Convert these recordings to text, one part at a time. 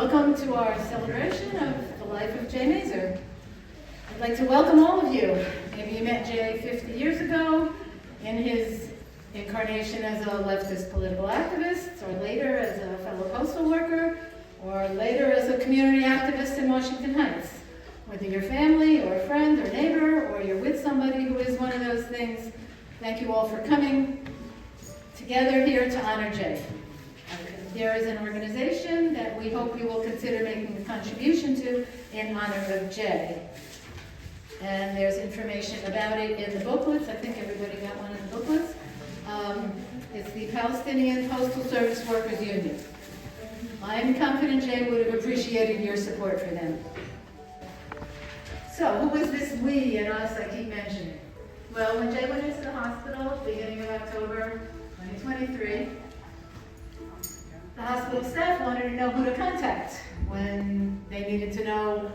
Welcome to our celebration of the life of Jay Mazur. I'd like to welcome all of you. Maybe you met Jay 50 years ago in his incarnation as a leftist political activist, or later as a fellow postal worker, or later as a community activist in Washington Heights. Whether you're family or a friend or neighbor, or you're with somebody who is one of those things, thank you all for coming together here to honor Jay. There is an organization that we hope you will consider making a contribution to in honor of Jay. And there's information about it in the booklets. I think everybody got one of the booklets. It's the Palestinian Postal Service Workers Union. I'm confident Jay would have appreciated your support for them. So, who is this we and us I keep mentioning? Well, when Jay went into the hospital, beginning of October 2023, the hospital staff wanted to know who to contact when they needed to know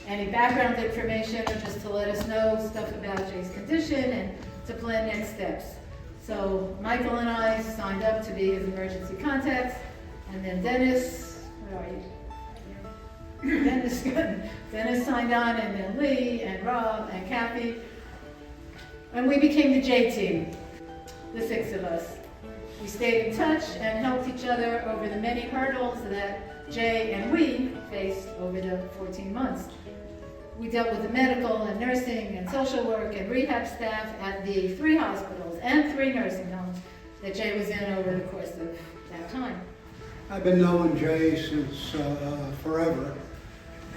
any background information or just to let us know stuff about Jay's condition and to plan next steps. So Michael and I signed up to be his emergency contacts, and then Dennis, where are you? Dennis signed on, and then Lee and Rob and Kathy. And we became the J team, the 6 of us. We stayed in touch and helped each other over the many hurdles that Jay and we faced over the 14 months. We dealt with the medical and nursing and social work and rehab staff at the 3 hospitals and 3 nursing homes that Jay was in over the course of that time. I've been knowing Jay since forever,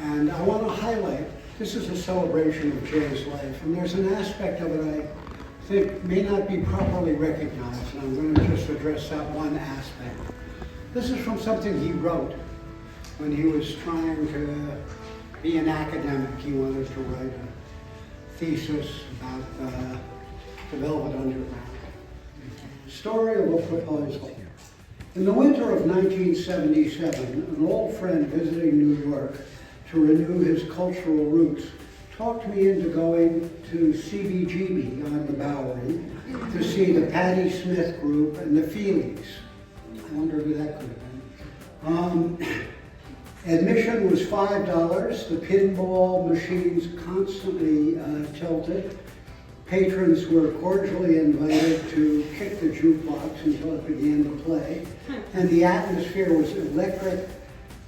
and I want to highlight, this is a celebration of Jay's life, and there's an aspect of it I think may not be properly recognized, and I'm going to just address that one aspect. This is from something he wrote when he was trying to be an academic. He wanted to write a thesis about the Velvet Underground. Story of a proposal. In the winter of 1977, an old friend visiting New York to renew his cultural roots talked me into going to CBGB on the Bowery to see the Patti Smith Group and the Feelies. I wonder who that could have been. Admission was $5. The pinball machines constantly tilted. Patrons were cordially invited to kick the jukebox until it began to play. And the atmosphere was electric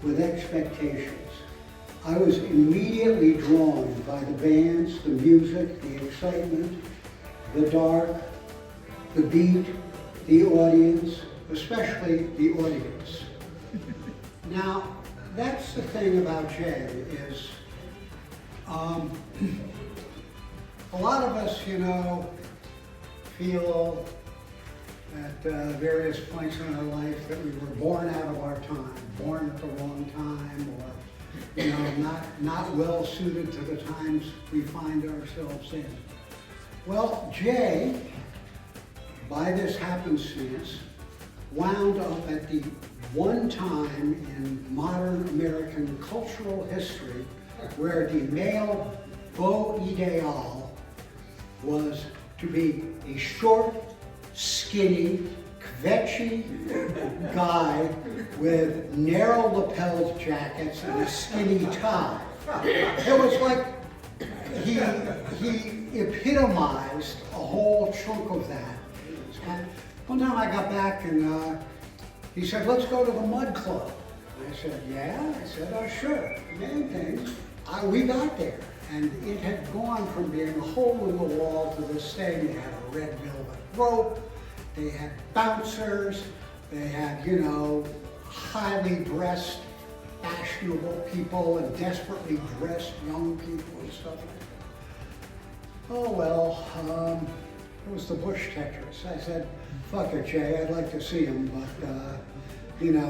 with expectations. I was immediately drawn by the bands, the music, the excitement, the dark, the beat, the audience, especially the audience. Now, that's the thing about Jay is, a lot of us, feel at various points in our life that we were born out of our time, born at the wrong time, or not well suited to the times we find ourselves in. Well, Jay, by this happenstance, wound up at the one time in modern American cultural history where the male beau ideal was to be a short, skinny, kvetchy guy with narrow lapelled jackets and a skinny tie. It was like he epitomized a whole chunk of that. One time I got back and he said, "Let's go to the Mud Club." I said, "Yeah?" I said, "Oh, sure." Main thing, we got there, and it had gone from being a hole in the wall to this thing. They had a red velvet rope. They had bouncers, they had, highly dressed, fashionable people and desperately dressed young people and stuff like that. Oh well, it was the Bush Tetris. I said, "Fuck it, Jay, I'd like to see him, but,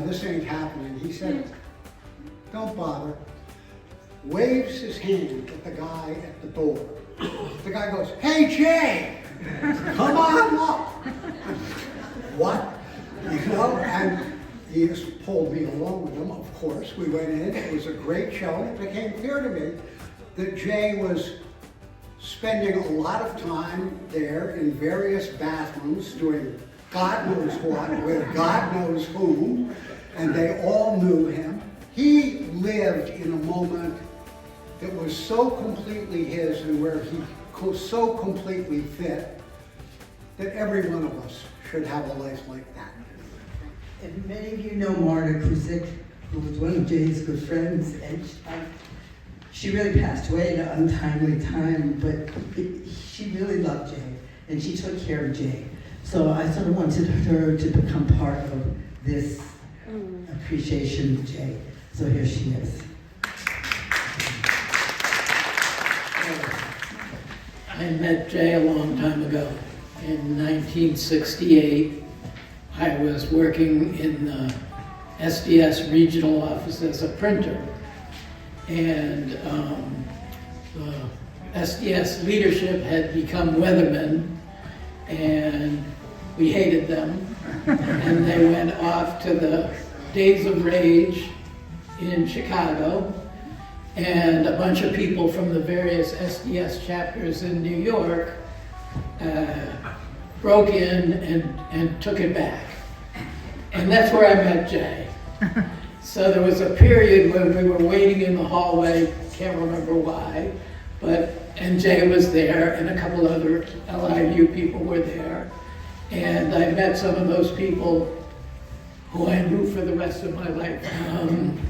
this ain't happening." He said, "Don't bother." Waves his hand at the guy at the door. The guy goes, "Hey, Jay, come on up." What? And he just pulled me along with him, of course. We went in, it was a great show, and it became clear to me that Jay was spending a lot of time there in various bathrooms doing God knows what with God knows whom, and they all knew him. He lived in a moment that was so completely his and where he so completely fit that every one of us should have a life like that. And many of you know Marta Kruzik, who was one of Jay's good friends, and she really passed away at an untimely time, but she really loved Jay, and she took care of Jay. So I sort of wanted her to become part of this appreciation of Jay. So here she is. I met Jay a long time ago. In 1968, I was working in the SDS regional office as a printer. And the SDS leadership had become weathermen, and we hated them. And they went off to the Days of Rage in Chicago, and a bunch of people from the various SDS chapters in New York broke in and took it back. And that's where I met Jay. So there was a period when we were waiting in the hallway, can't remember why, and Jay was there, and a couple other LIU people were there. And I met some of those people who I knew for the rest of my life.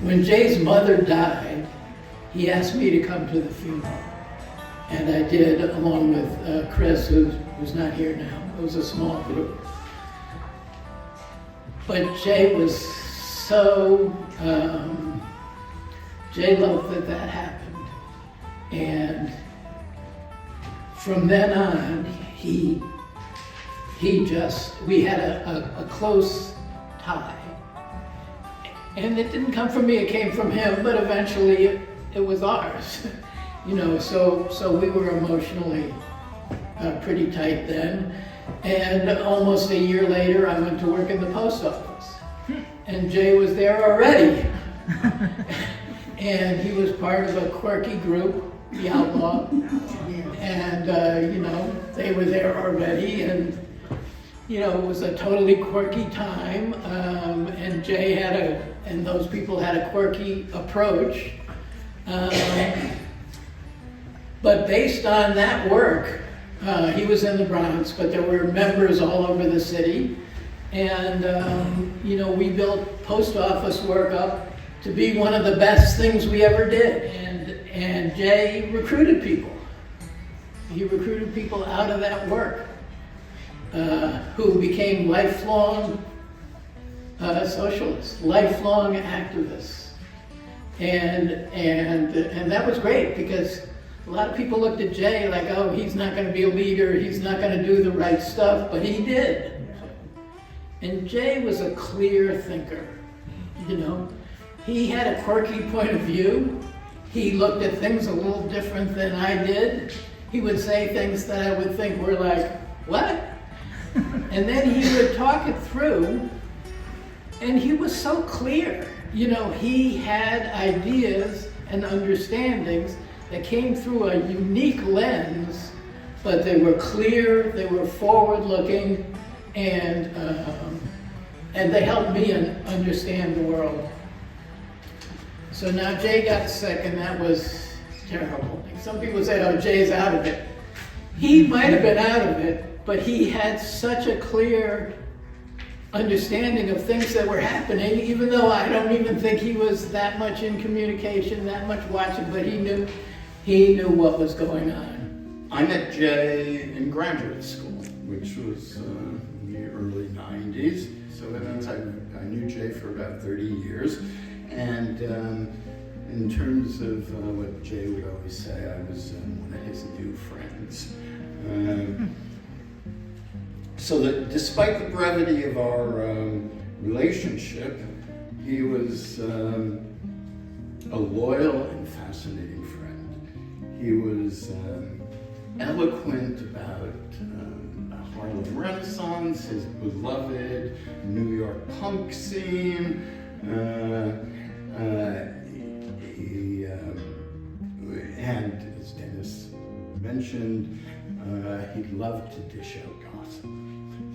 When Jay's mother died, he asked me to come to the funeral. And I did, along with Chris, who's not here now. It was a small group. But Jay was so, Jay loved that happened. And from then on, we had a close tie. And it didn't come from me, it came from him, but eventually it was ours. You know, so we were emotionally pretty tight then. And almost a year later, I went to work in the post office. And Jay was there already. And he was part of a quirky group, the Outlaw. And, you know, they were there already. And, you know, it was a totally quirky time. And Jay and those people had a quirky approach. But based on that work, he was in the Bronx, but there were members all over the city. And, you know, we built post office work up to be one of the best things we ever did. And Jay recruited people. He recruited people out of that work who became lifelong socialists, lifelong activists. And that was great because a lot of people looked at Jay like, oh, he's not going to be a leader, he's not going to do the right stuff, but he did. And Jay was a clear thinker, you know. He had a quirky point of view. He looked at things a little different than I did. He would say things that I would think were like, what? And then he would talk it through, and he was so clear. You know, he had ideas and understandings that came through a unique lens, but they were clear, they were forward-looking, and they helped me understand the world. So now Jay got sick, and that was terrible. Some people say, oh, Jay's out of it. He might have been out of it, but he had such a clear understanding of things that were happening, even though I don't even think he was that much in communication, that much watching, but he knew what was going on. I met Jay in graduate school, which was in the early 90s. So that means I knew Jay for about 30 years. And in terms of what Jay would always say, I was one of his new friends. So that despite the brevity of our relationship, he was a loyal and fascinating friend. He was eloquent about the Harlem Renaissance, his beloved New York punk scene. And as Dennis mentioned, he loved to dish out gossip.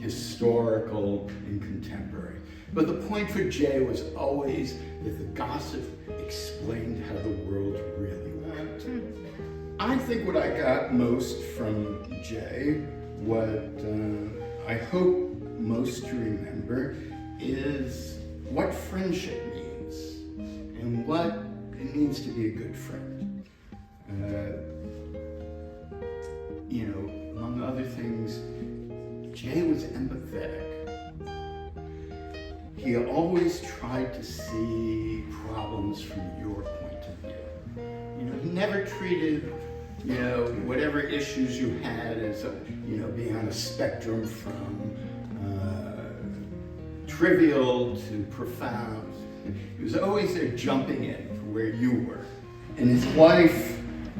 historical and contemporary. But the point for Jay was always that the gossip explained how the world really went. I think what I got most from Jay, what I hope most to remember, is what friendship means and what it means to be a good friend. Among other things, Jay was empathetic. He always tried to see problems from your point of view. He never treated, whatever issues you had as, being on a spectrum from trivial to profound. He was always there jumping in for where you were. And his life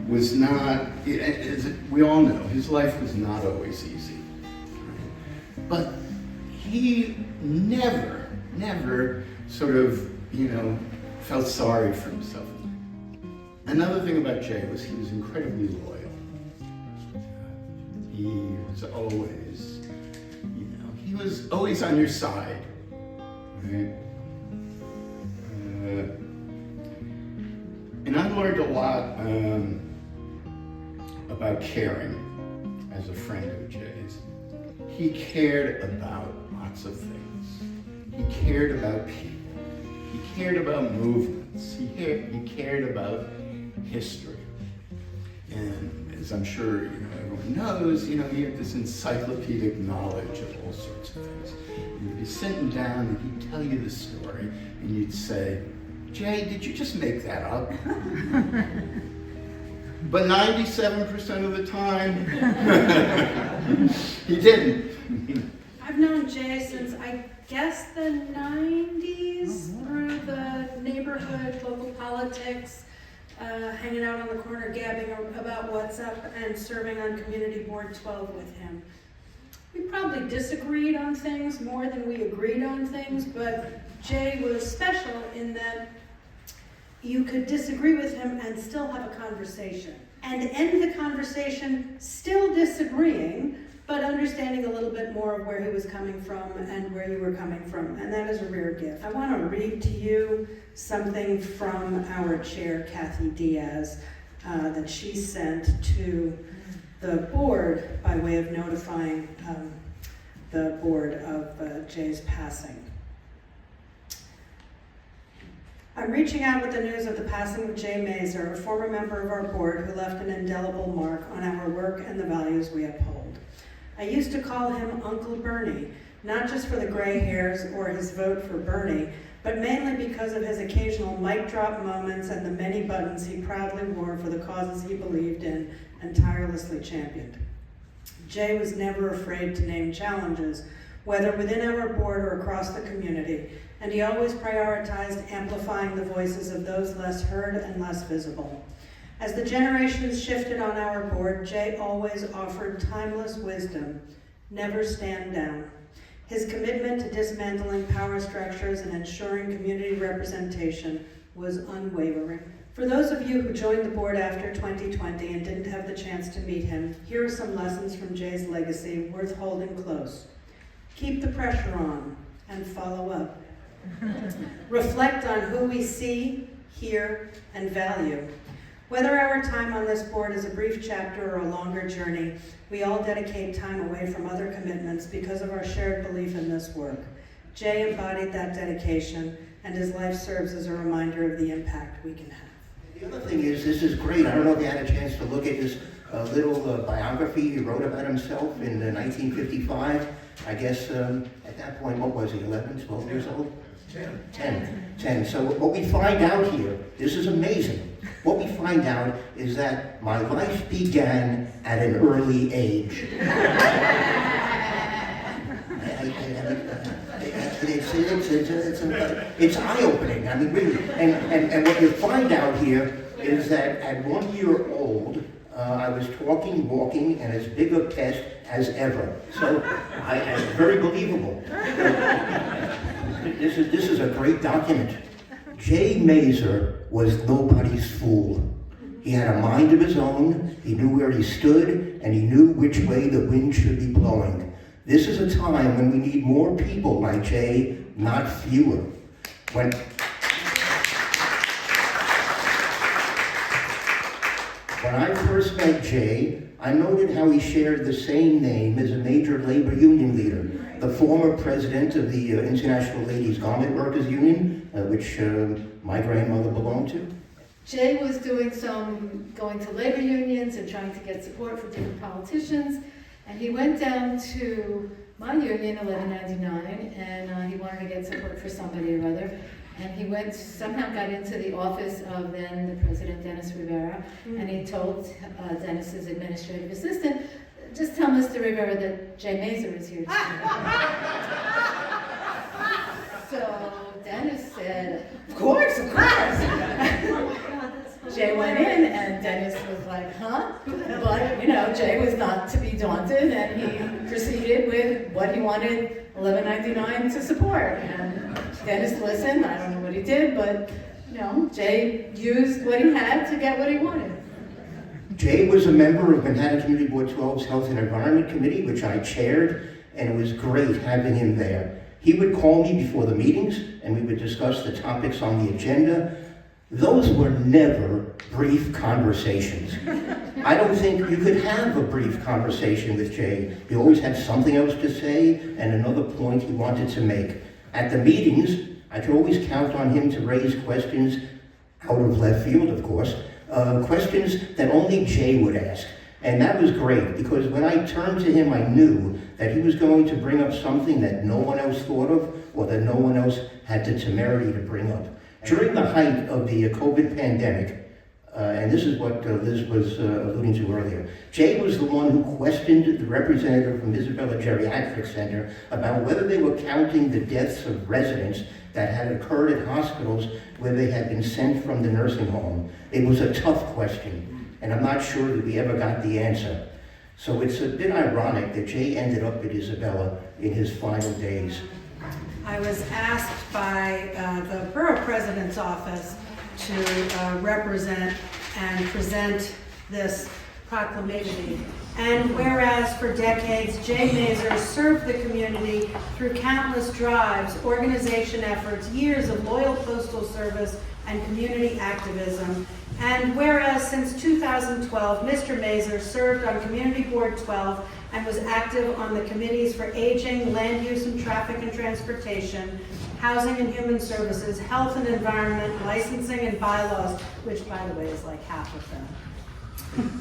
was not, as we all know, his life was not always easy. But he never sort of, felt sorry for himself. Another thing about Jay was he was incredibly loyal. He was always on your side, right? And I learned a lot about caring as a friend of Jay's. He cared about lots of things. He cared about people. He cared about movements. He cared about history. And as I'm sure everyone knows, he had this encyclopedic knowledge of all sorts of things. You'd be sitting down and he'd tell you the story, and you'd say, "Jay, did you just make that up?" But 97% of the time, he didn't. I've known Jay since, I guess, the 90s, through the neighborhood, local politics, hanging out on the corner, gabbing about what's up, and serving on Community Board 12 with him. We probably disagreed on things more than we agreed on things, but Jay was special in that you could disagree with him and still have a conversation, and end the conversation still disagreeing, but understanding a little bit more of where he was coming from and where you were coming from, and that is a rare gift. I want to read to you something from our chair, Kathy Diaz, that she sent to the board by way of notifying the board of Jay's passing. I'm reaching out with the news of the passing of Jay Mazur, a former member of our board who left an indelible mark on our work and the values we uphold. I used to call him Uncle Bernie, not just for the gray hairs or his vote for Bernie, but mainly because of his occasional mic drop moments and the many buttons he proudly wore for the causes he believed in and tirelessly championed. Jay was never afraid to name challenges, whether within our board or across the community, and he always prioritized amplifying the voices of those less heard and less visible. As the generations shifted on our board, Jay always offered timeless wisdom: never stand down. His commitment to dismantling power structures and ensuring community representation was unwavering. For those of you who joined the board after 2020 and didn't have the chance to meet him, here are some lessons from Jay's legacy worth holding close. Keep the pressure on and follow up. Reflect on who we see, hear, and value. Whether our time on this board is a brief chapter or a longer journey, we all dedicate time away from other commitments because of our shared belief in this work. Jay embodied that dedication, and his life serves as a reminder of the impact we can have. The other thing is, this is great. I don't know if you had a chance to look at his little biography he wrote about himself in 1955. I guess at that point, what was he, 11, 12 years old? 10. So what we find out here, this is amazing. What we find out is that my life began at an early age. It's eye-opening. I mean, really. And what you find out here is that at 1 year old, I was talking, walking, and as big a pest as ever. So it's very believable. This is a great document. Jay Mazur was nobody's fool. He had a mind of his own, he knew where he stood, and he knew which way the wind should be blowing. This is a time when we need more people like Jay, not fewer. When I first met Jay, I noted how he shared the same name as a major labor union leader, the former president of the International Ladies Garment Workers Union, which my grandmother belonged to. Jay was going to labor unions and trying to get support for different politicians, and he went down to my union, 1199, and he wanted to get support for somebody or other. And he somehow got into the office of then the president, Dennis Rivera, and he told Dennis's administrative assistant, just tell Mr. Rivera that Jay Mazur is here today. So Dennis said, of course. Jay went in, and Dennis was like, huh? But, Jay was not to be daunted, and he proceeded with what he wanted 1199 to support. And Dennis listened. I don't know what he did, but, Jay used what he had to get what he wanted. Jay was a member of Manhattan Community Board 12's Health and Environment Committee, which I chaired, and it was great having him there. He would call me before the meetings, and we would discuss the topics on the agenda. Those were never brief conversations. I don't think you could have a brief conversation with Jay. He always had something else to say and another point he wanted to make. At the meetings, I could always count on him to raise questions out of left field, of course, questions that only Jay would ask. And that was great, because when I turned to him, I knew that he was going to bring up something that no one else thought of, or that no one else had the temerity to bring up. During the height of the COVID pandemic, and this is what Liz was alluding to earlier, Jay was the one who questioned the representative from Isabella Geriatric Center about whether they were counting the deaths of residents that had occurred at hospitals where they had been sent from the nursing home. It was a tough question, and I'm not sure that we ever got the answer. So it's a bit ironic that Jay ended up at Isabella in his final days. I was asked by the borough president's office to represent and present this proclamation. And whereas for decades, Jay Mazur served the community through countless drives, organization efforts, years of loyal postal service, and community activism. And whereas since 2012, Mr. Mazur served on Community Board 12 and was active on the committees for aging, land use and traffic and transportation, housing and human services, health and environment, licensing and bylaws, which by the way is like half of them.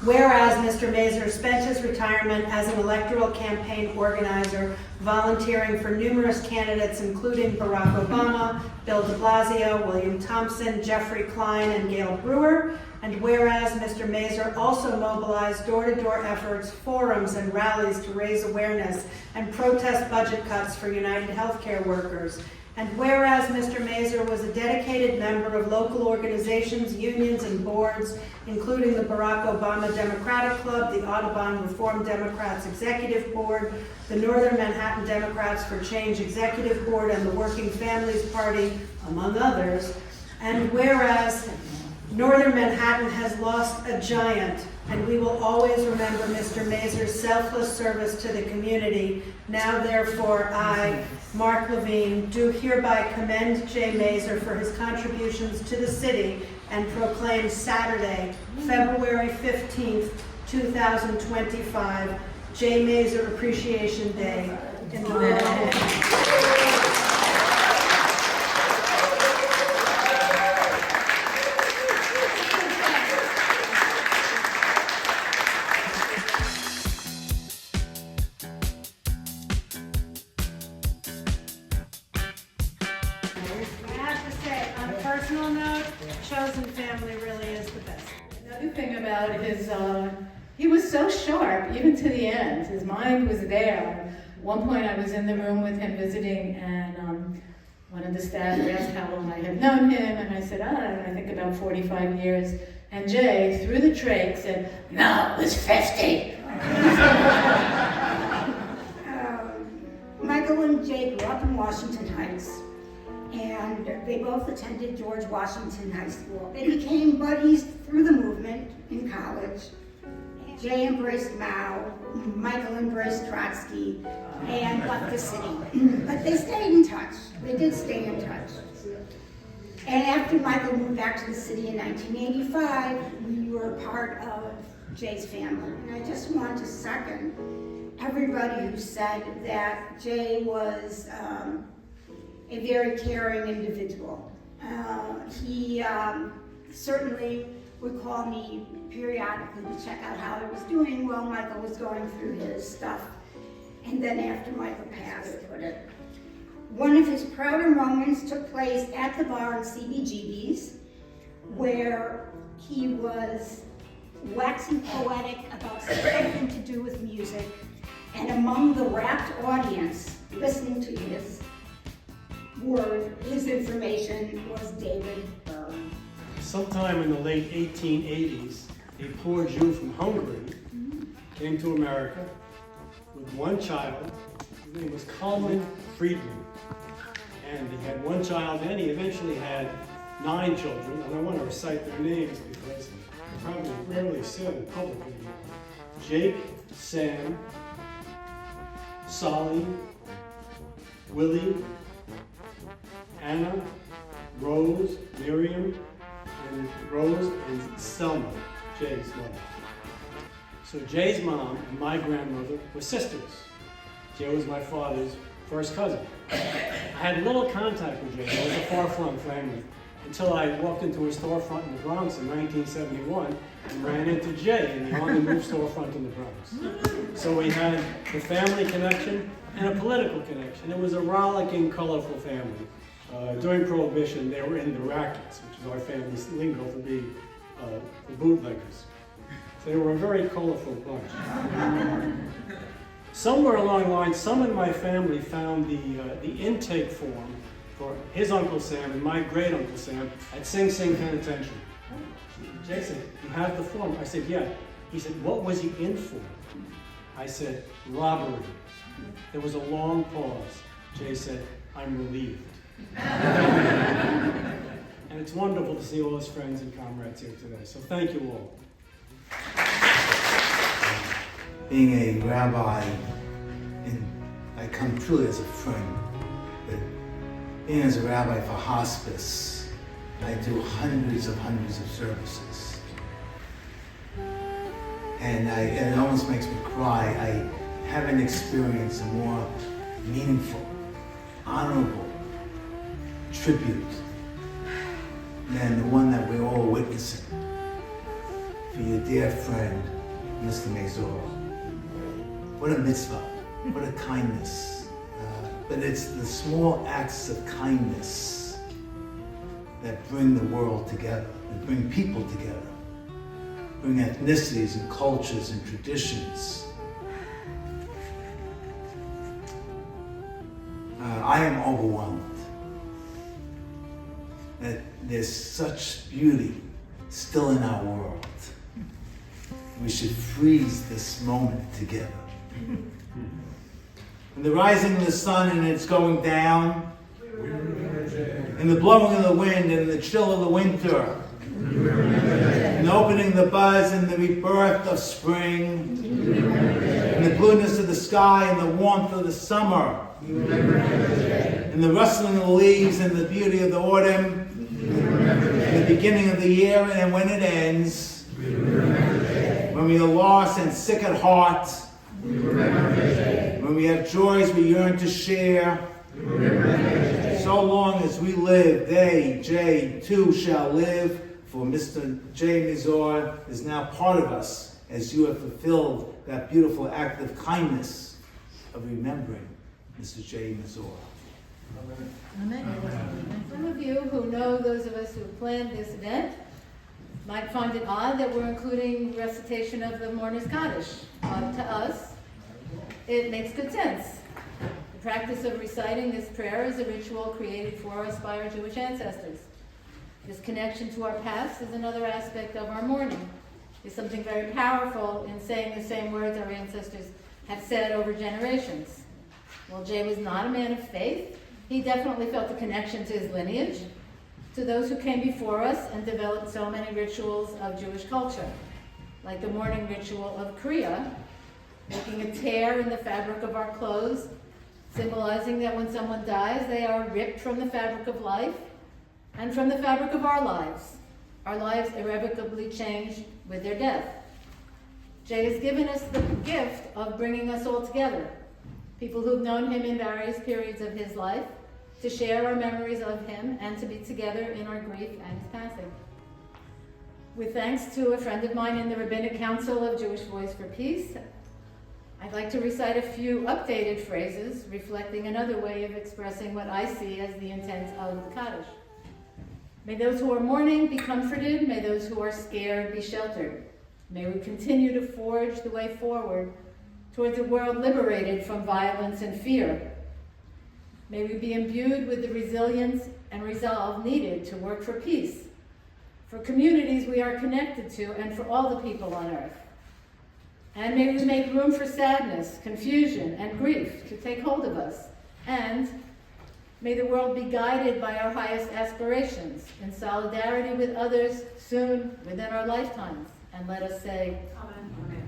Whereas Mr. Mazur spent his retirement as an electoral campaign organizer, volunteering for numerous candidates including Barack Obama, Bill de Blasio, William Thompson, Jeffrey Klein, and Gail Brewer. And whereas Mr. Mazur also mobilized door-to-door efforts, forums, and rallies to raise awareness and protest budget cuts for United Healthcare workers. And whereas Mr. Mazur was a dedicated member of local organizations, unions, and boards, including the Barack Obama Democratic Club, the Audubon Reform Democrats Executive Board, the Northern Manhattan Democrats for Change Executive Board, and the Working Families Party, among others. And whereas Northern Manhattan has lost a giant, and we will always remember Mr. Mazur's selfless service to the community. Now, therefore, I, Mark Levine, do hereby commend Jay Mazur for his contributions to the city and proclaim Saturday, February 15th, 2025, Jay Mazur Appreciation Day in the Manhattan. Personal note, chosen family really is the best. Another thing about his, he was so sharp, even to the end. His mind was there. At one point I was in the room with him visiting, and one of the staff asked how long I had known him, and I said, I think about 45 years. And Jay, through the trach, said, no, it was 50. Michael and Jay grew up in Washington Heights, and they both attended George Washington High School. They became buddies through the movement in college, Jay embraced Mao, Michael embraced Trotsky, and left the city. But they stayed in touch. They did stay in touch. And after Michael moved back to the city in 1985, we were part of Jay's family. And I just want to second everybody who said that Jay was a very caring individual. He certainly would call me periodically to check out how I was doing while Michael was going through his stuff. And then after Michael passed, one of his prouder moments took place at the bar in CBGB's, where he was waxing poetic about something to do with music, and among the rapt audience listening to his information was David Byrne. Sometime in the late 1880s, a poor Jew from Hungary came to America with one child. His name was Kalman Friedman. And he had one child, and he eventually had 9 children. And I want to recite their names because they're probably rarely said in public anymore. Jake, Sam, Solly, Willie, Anna, Rose, Miriam, and Selma, Jay's mother. So Jay's mom and my grandmother were sisters. Jay was my father's first cousin. I had little contact with Jay. I was a far-flung family until I walked into a storefront in the Bronx in 1971 and ran into Jay in the on-the-move storefront in the Bronx. So we had the family connection and a political connection. It was a rollicking, colorful family. During Prohibition, they were in the rackets, which is our family's lingo for being the bootleggers. So they were a very colorful bunch. Somewhere along the line, some in my family found the intake form for his Uncle Sam and my great Uncle Sam at Sing Sing Penitentiary. Jay said, "You have the form?" I said, "Yeah." He said, "What was he in for?" I said, "Robbery." There was a long pause. Jay said, "I'm relieved." And it's wonderful to see all his friends and comrades here today. So thank you all. Being a rabbi, and I come truly as a friend, but being as a rabbi for hospice, I do hundreds of services. And it almost makes me cry. I haven't experienced a more meaningful, honorable tribute than the one that we're all witnessing for your dear friend, Mr. Mazur. What a mitzvah, what a kindness. But it's the small acts of kindness that bring the world together, that bring people together, bring ethnicities and cultures and traditions. I am overwhelmed that there's such beauty still in our world. We should freeze this moment together. In the rising of the sun and it's going down, in the blowing of the wind and the chill of the winter, in opening the buzz and the rebirth of spring, in the blueness of the sky and the warmth of the summer, in the rustling of the leaves and the beauty of the autumn, in the beginning of the year and when it ends, when we are lost and sick at heart, when we have joys we yearn to share, so long as we live, they, Jay, too, shall live, for Mr. Jay Mazur is now part of us as you have fulfilled that beautiful act of kindness of remembering Mr. Jay Mazur. Amen. Some of you who know those of us who have planned this event might find it odd that we're including recitation of the Mourner's Kaddish. To us, it makes good sense. The practice of reciting this prayer is a ritual created for us by our Jewish ancestors. This connection to our past is another aspect of our mourning. There's something very powerful in saying the same words our ancestors have said over generations. While Jay was not a man of faith, he definitely felt a connection to his lineage, to those who came before us and developed so many rituals of Jewish culture, like the morning ritual of Kriya, making a tear in the fabric of our clothes, symbolizing that when someone dies, they are ripped from the fabric of life and from the fabric of our lives. Our lives irrevocably change with their death. Jay has given us the gift of bringing us all together, people who've known him in various periods of his life, to share our memories of him and to be together in our grief and his passing. With thanks to a friend of mine in the Rabbinic Council of Jewish Voice for Peace, I'd like to recite a few updated phrases reflecting another way of expressing what I see as the intent of the Kaddish. May those who are mourning be comforted. May those who are scared be sheltered. May we continue to forge the way forward towards a world liberated from violence and fear. May we be imbued with the resilience and resolve needed to work for peace, for communities we are connected to, and for all the people on earth. And may we make room for sadness, confusion, and grief to take hold of us. And may the world be guided by our highest aspirations in solidarity with others soon within our lifetimes. And let us say, Amen.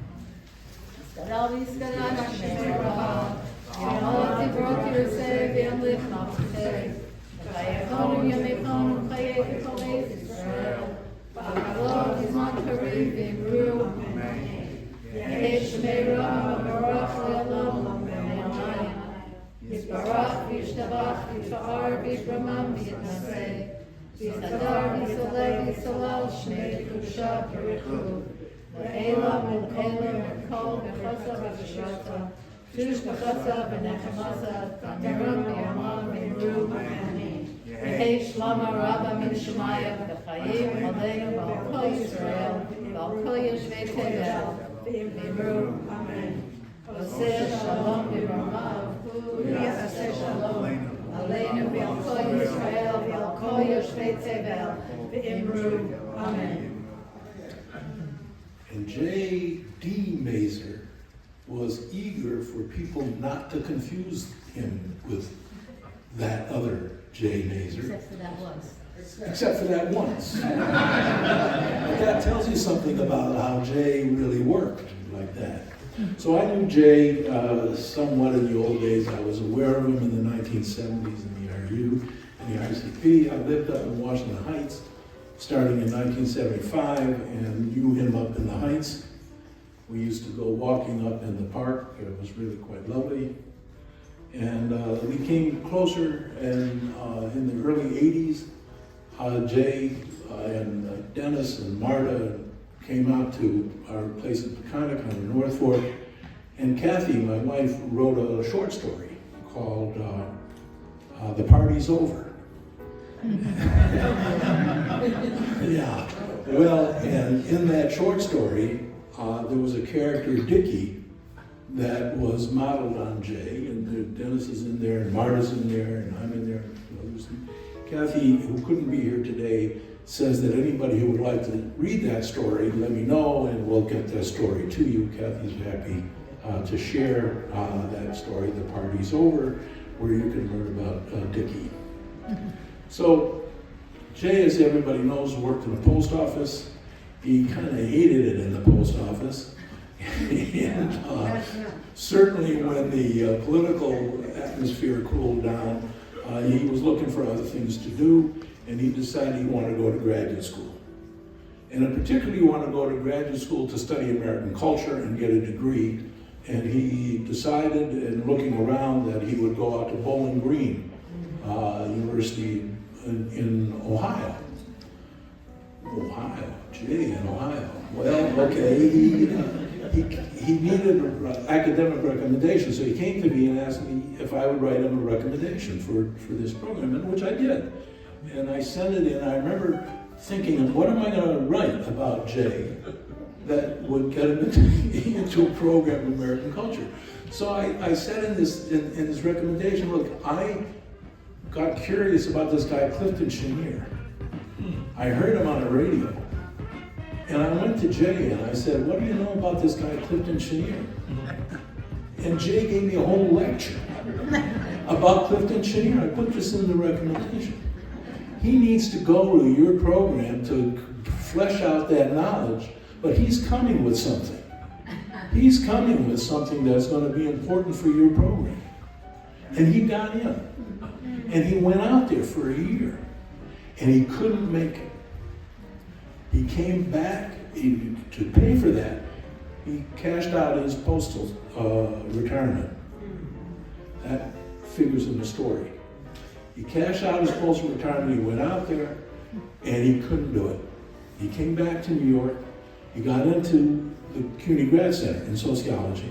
Yisbarach, Yishtabach, Yisha'ar, Yishramam, Yitnaseh, Yisadar, Yisaleh, Yisalal, Shnei, Kusha, Perichu, Le'ela, Mel'ela, Mel'kol, Bechasa, Bechashata, Shush, Bechasa, Benechamasa, Tandaram, B'yamam, B'yru, Amen. Yehi Shlama Rabba Min Shemaya, B'chayim, Aleinu, B'al Yisrael, B'al Kol Yeshvei Tevel, B'yru, Amen. Oseh Shalom B'ramav, Yaseh Shalom, Aleinu B'al Kol Yisrael, B'al Kol Yoshvei Tevel, B'imru, Amen. And J. D. Mazur was eager for people not to confuse him with that other J. Mazur. Except for that once. Except for that once. But that tells you something about how Jay really worked like that. So I knew Jay somewhat in the old days. I was aware of him in the 1970s in the RU and the RCP. I lived up in Washington Heights starting in 1975 and knew him up in the Heights. We used to go walking up in the park. It was really quite lovely. And we came closer, and in the early 80s, Jay and Dennis and Marta came out to our place at Peconic on the North Fork, and Kathy, my wife, wrote a short story called The Party's Over. Yeah, well, and in that short story, there was a character, Dickie, that was modeled on Jay, and Dennis is in there, and Marta's in there, and I'm in there, and others. Kathy, who couldn't be here today, says that anybody who would like to read that story, let me know, and we'll get that story to you. Kathy's happy to share that story, The Party's Over, where you can learn about Dickie. So, Jay, as everybody knows, worked in the post office. He kind of hated it in the post office. And certainly when the political atmosphere cooled down, he was looking for other things to do, and he decided he wanted to go to graduate school. And in particular, he wanted to go to graduate school to study American culture and get a degree. And he decided, in looking around, that he would go out to Bowling Green University in Ohio. Ohio, Jay, in Ohio. Well, okay, he needed academic recommendation, so he came to me and asked me if I would write him a recommendation for this program, and which I did. And I sent it in. I remember thinking, what am I going to write about Jay that would get him into a program of American culture? So I said in this recommendation, look, I got curious about this guy, Clifton Chenier. I heard him on the radio. And I went to Jay and I said, what do you know about this guy, Clifton Chenier? And Jay gave me a whole lecture about Clifton Chenier. I put this in the recommendation. He needs to go to your program to flesh out that knowledge But he's coming with something. He's coming with something that's going to be important for your program. And he got in. And he went out there for a year. And he couldn't make it. He came back to pay for that. He cashed out his postal retirement. That figures in the story. He cashed out his postal retirement, he went out there, and he couldn't do it. He came back to New York, he got into the CUNY Grad Center in sociology.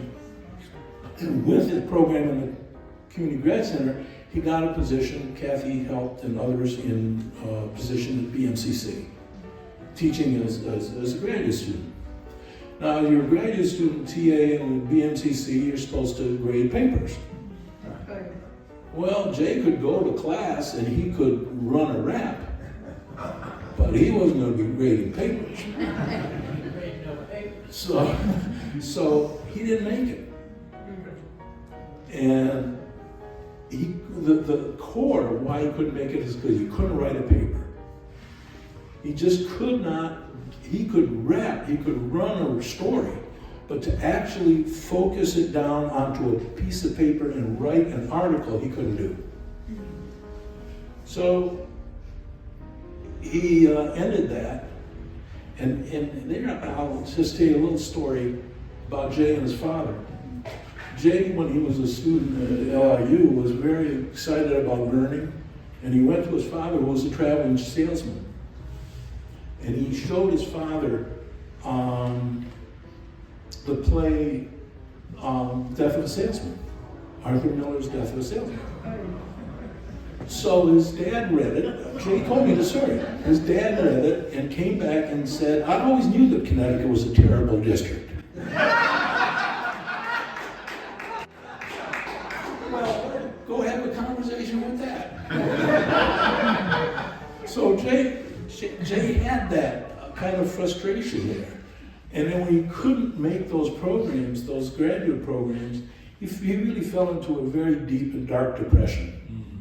And with his program in the CUNY Grad Center, he got a position, Kathy helped and others in a position at BMCC, teaching as a graduate student. Now, you're a graduate student, TA, and BMCC, you're supposed to grade papers. Well, Jay could go to class and he could run a rap, but he wasn't going to be grading papers. So he didn't make it. And the core of why he couldn't make it is because he couldn't write a paper. He just could not. He could rap, he could run a story, but to actually focus it down onto a piece of paper and write an article, he couldn't do. So he ended that, and there I'll just tell you a little story about Jay and his father. Jay, when he was a student at LIU, was very excited about learning, and he went to his father, who was a traveling salesman. And he showed his father the play Death of a Salesman, Arthur Miller's Death of a Salesman. So his dad read it. Jay told me the story. His dad read it and came back and said, I always knew that Connecticut was a terrible district. Well, go have a conversation with that. So Jay had that kind of frustration there. And then when he couldn't make those programs, those graduate programs, he really fell into a very deep and dark depression. Mm-hmm.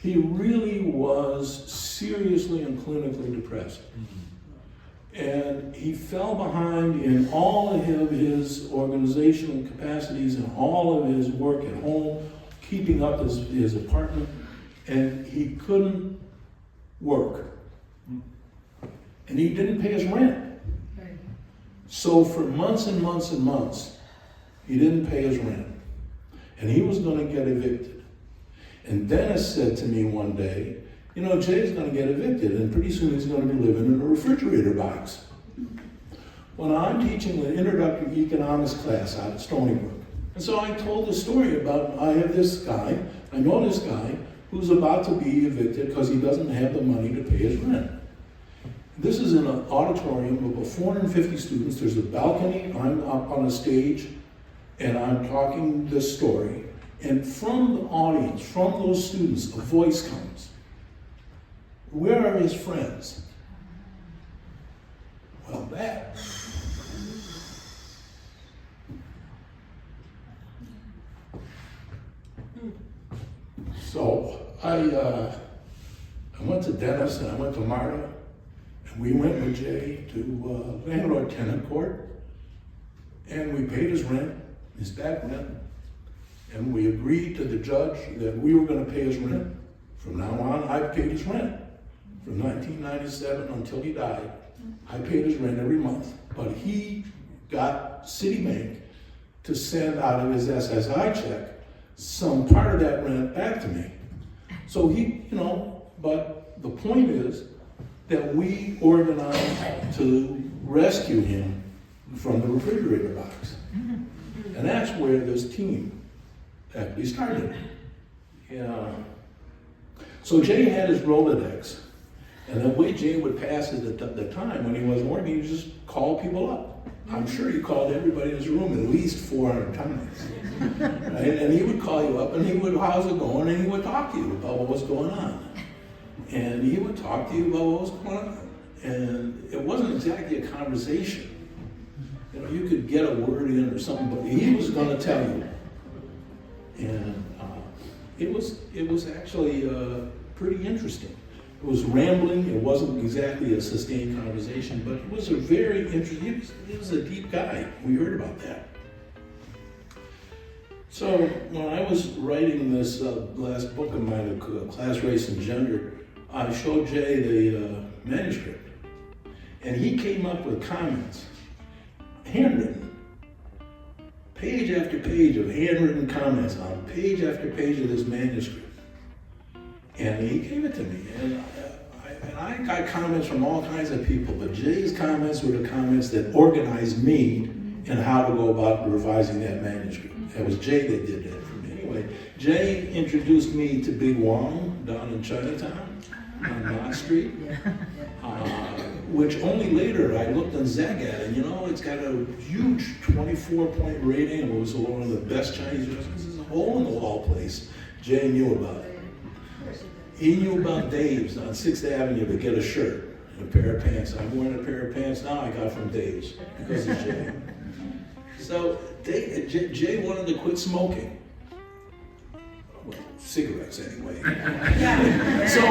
He really was seriously and clinically depressed. Mm-hmm. And he fell behind in all of his organizational capacities and all of his work at home, keeping up his apartment, and he couldn't work. And he didn't pay his rent. So for months and months and months, he didn't pay his rent. And he was going to get evicted. And Dennis said to me one day, you know, Jay's going to get evicted, and pretty soon he's going to be living in a refrigerator box. Well, I'm teaching an introductory economics class out at Stony Brook. And so I told the story about, I know this guy who's about to be evicted because he doesn't have the money to pay his rent. This is in an auditorium of about 450 students. There's a balcony, I'm up on a stage, and I'm talking this story. And from the audience, from those students, a voice comes. Where are his friends? Well, that. So I went to Dennis and I went to Marta. And we went with Jay to landlord-tenant court, and we paid his rent, his back rent, and we agreed to the judge that we were going to pay his rent. From now on, I paid his rent. From 1997 until he died, I paid his rent every month. But he got Citibank to send out of his SSI check some part of that rent back to me. So he, but the point is, that we organized to rescue him from the refrigerator box. And that's where this team actually started. Yeah. So Jay had his Rolodex, and the way Jay would pass it at the time when he wasn't working, he would just call people up. I'm sure he called everybody in his room at least 400 times. Right? And he would call you up and he would, how's it going? And he would talk to you about what was going on. And he would talk to you about what was going on. And it wasn't exactly a conversation. You could get a word in or something, but he was going to tell you. And it was actually pretty interesting. It was rambling, it wasn't exactly a sustained conversation, but it was a very interesting, he was a deep guy. We heard about that. So when I was writing this last book of mine, Class, Race, and Gender, I showed Jay the manuscript. And he came up with comments, handwritten, page after page of handwritten comments on page after page of this manuscript. And he gave it to me. And I got comments from all kinds of people, but Jay's comments were the comments that organized me in how to go about revising that manuscript. It was Jay that did that for me. Anyway, Jay introduced me to Big Wong down in Chinatown on Mott Street, which only later I looked on Zeg at, and you know, it's got a huge 24-point rating. It was one of the best Chinese restaurants. It's a hole-in-the-wall place. Jay knew about it. He knew about Dave's on 6th Avenue to get a shirt and a pair of pants. I'm wearing a pair of pants now I got from Dave's because of Jay. So Jay wanted to quit smoking. Well, cigarettes anyway. So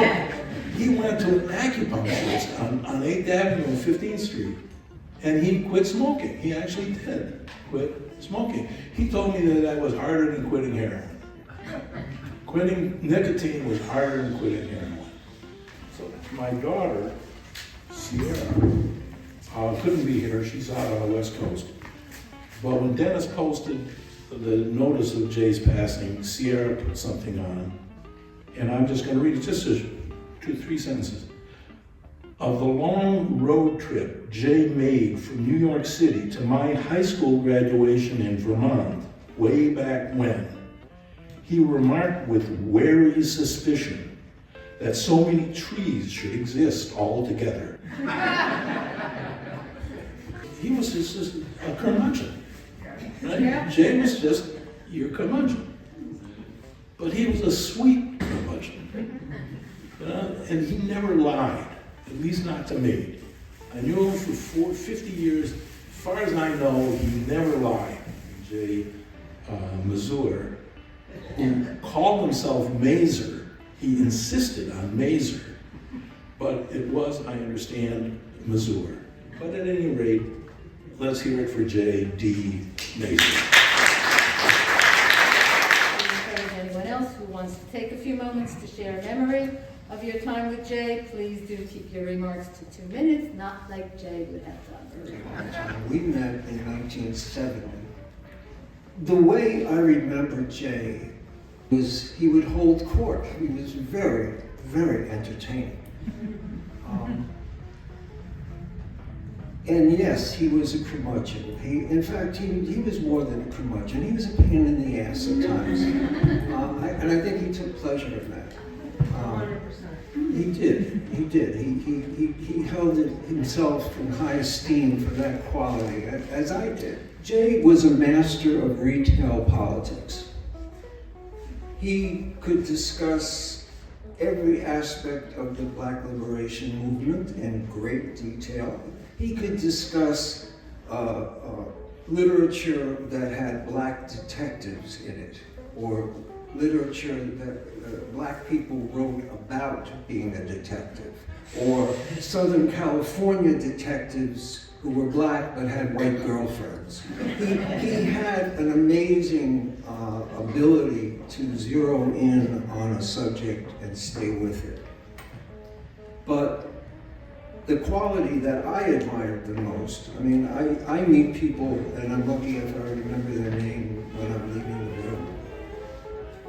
he went to an acupuncturist on 8th Avenue and 15th Street, and he quit smoking. He actually did quit smoking. He told me that was harder than quitting heroin. Quitting nicotine was harder than quitting heroin. So my daughter, Sierra, couldn't be here. She's out on the West Coast. But when Dennis posted the notice of Jay's passing, Sierra put something on, and I'm just going to read it, just 2-3 sentences. Of the long road trip Jay made from New York City to my high school graduation in Vermont, way back when, he remarked with wary suspicion that so many trees should exist all together. He was just a curmudgeon. Right? Yeah. Jay was just your curmudgeon. But he was a sweet curmudgeon. And he never lied, at least not to me. I knew him for 50 years. As far as I know, he never lied. Jay Mazur, who called himself Mazur, he insisted on Mazur, but it was, I understand, Mazur. But at any rate, let's hear it for Jay D. Mazur. Anyone else who wants to take a few moments to share a memory of your time with Jay, please do keep your remarks to 2 minutes, not like Jay would have done. We met in 1970. The way I remember Jay was he would hold court. He was very, very entertaining. And yes, he was a curmudgeon. In fact, he was more than a curmudgeon. He was a pain in the ass at times. And I think he took pleasure in that. 100%. He did. He held himself in high esteem for that quality, as I did. Jay was a master of retail politics. He could discuss every aspect of the Black liberation movement in great detail. He could discuss literature that had Black detectives in it, or literature that Black people wrote about being a detective, or Southern California detectives who were Black but had white girlfriends. He had an amazing ability to zero in on a subject and stay with it. But the quality that I admired the most, I mean, I meet people, and I'm lucky if I remember their name when I'm leaving the room.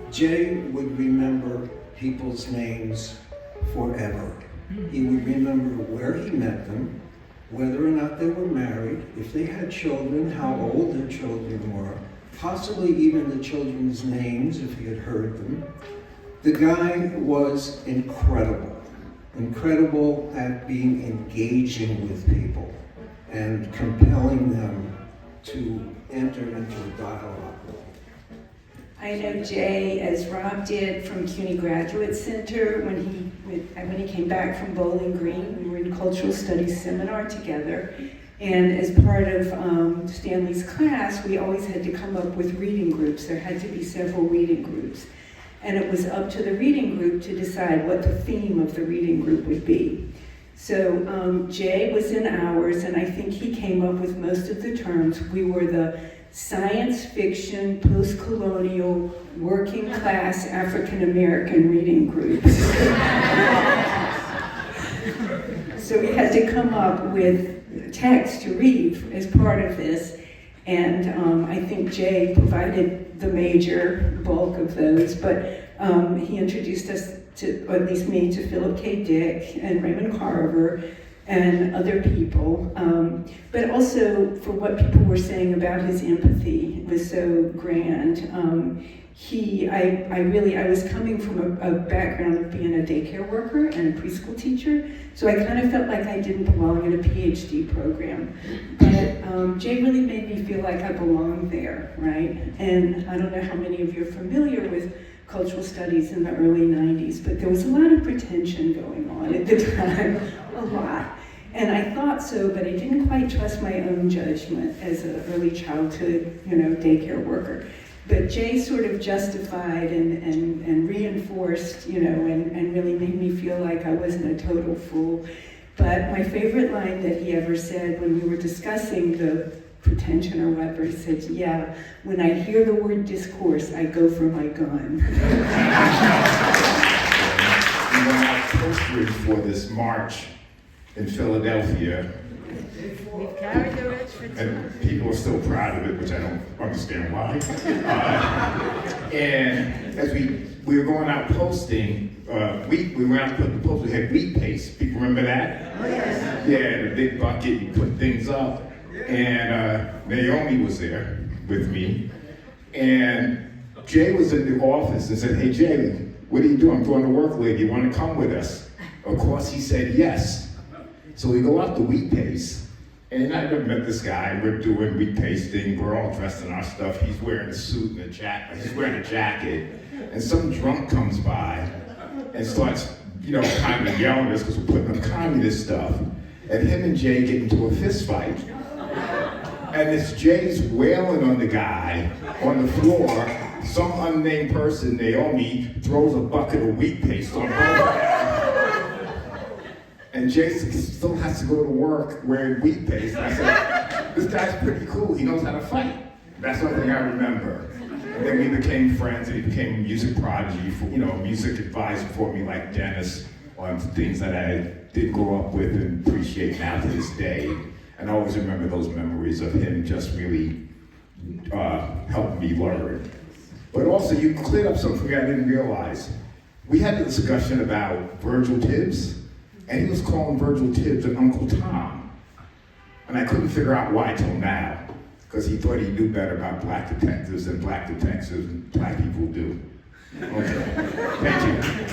Jay would remember people's names forever. He would remember where he met them, whether or not they were married, if they had children, how old their children were, possibly even the children's names if he had heard them. The guy was incredible at being engaging with people and compelling them to enter into a dialogue. I know Jay, as Rob did, from CUNY Graduate Center when he came back from Bowling Green. We were in Cultural Studies seminar together, and as part of Stanley's class, we always had to come up with reading groups. There had to be several reading groups. and it was up to the reading group to decide what the theme of the reading group would be. So Jay was in ours, and I think he came up with most of the terms. We were the science fiction, post-colonial, working class African-American reading group. So we had to come up with text to read as part of this. And I think Jay provided the major bulk of those, but he introduced us to, or at least me, to Philip K. Dick and Raymond Carver and other people. But also for what people were saying about his empathy was so grand. I was coming from a background of being a daycare worker and a preschool teacher, so I kind of felt like I didn't belong in a PhD program. But Jay really made me feel like I belonged there, right? And I don't know how many of you are familiar with cultural studies in the early 90s, but there was a lot of pretension going on at the time, a lot. And I thought so, but I didn't quite trust my own judgment as an early childhood, daycare worker. But Jay sort of justified and reinforced, and really made me feel like I wasn't a total fool. But my favorite line that he ever said when we were discussing the pretension or whatever, he said, "Yeah, when I hear the word discourse, I go for my gun." We went out postering for this march in Philadelphia. We've carried the rich for And people are still proud of it, which I don't understand why. And as we were going out posting, we went out putting the post, we had wheat paste. People remember that? Oh, yes. Yeah, the big bucket, you put things up. And Naomi was there with me. And Jay was in the office and said, "Hey Jay, what are you doing? I'm going to work late. You want to come with us?" Of course he said yes. So we go out to wheat paste. And I never met this guy. We're doing wheat pasting. We're all dressed in our stuff. He's wearing a suit and a jacket. He's wearing a jacket. And some drunk comes by and starts, kind of yelling at us because we're putting up communist stuff. And him and Jay get into a fist fight. And this Jay's wailing on the guy on the floor. Some unnamed person, Naomi, throws a bucket of wheat paste on both. And Jason still has to go to work wearing wheat paste. And I said, this guy's pretty cool. He knows how to fight. That's the only thing I remember. And then we became friends, and he became a music prodigy, music advisor for me, like Dennis, on things that I did grow up with and appreciate now to this day. And I always remember those memories of him just really helping me learn. But also, you cleared up something for me I didn't realize. We had a discussion about Virgil Tibbs. And he was calling Virgil Tibbs an Uncle Tom. And I couldn't figure out why till now, because he thought he knew better about black detectives than black detectives and black people do. Okay, thank you.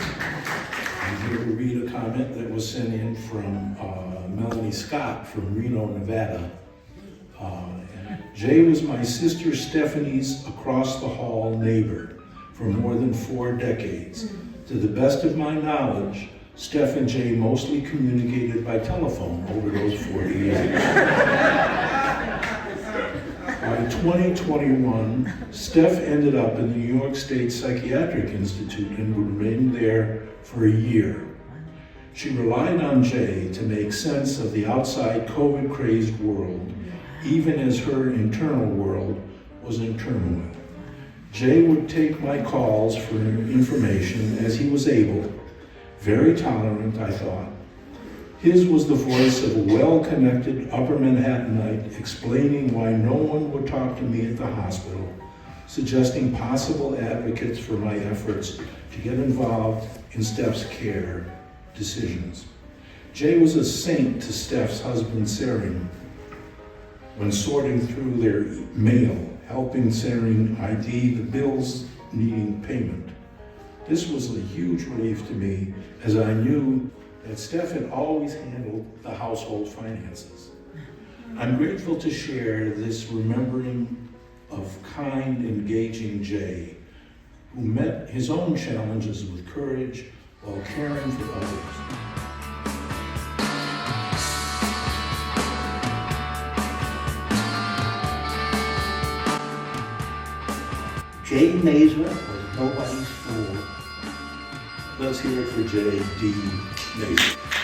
I'm here to read a comment that was sent in from Melanie Scott from Reno, Nevada. Jay was my sister Stephanie's across the hall neighbor for more than 4 decades. To the best of my knowledge, Steph and Jay mostly communicated by telephone over those 40 years. By 2021, Steph ended up in the New York State Psychiatric Institute and would remain there for a year. She relied on Jay to make sense of the outside COVID-crazed world, even as her internal world was in turmoil. Jay would take my calls for information as he was able. Very tolerant, I thought. His was the voice of a well-connected Upper Manhattanite explaining why no one would talk to me at the hospital, suggesting possible advocates for my efforts to get involved in Steph's care decisions. Jay was a saint to Steph's husband, Sarin, when sorting through their mail, helping Sarin ID the bills needing payment. This was a huge relief to me, as I knew that Steph had always handled the household finances. I'm grateful to share this remembering of kind, engaging Jay, who met his own challenges with courage while caring for others. Jay Mazur was nobody's fool. Let's hear it for J.D. Mazur.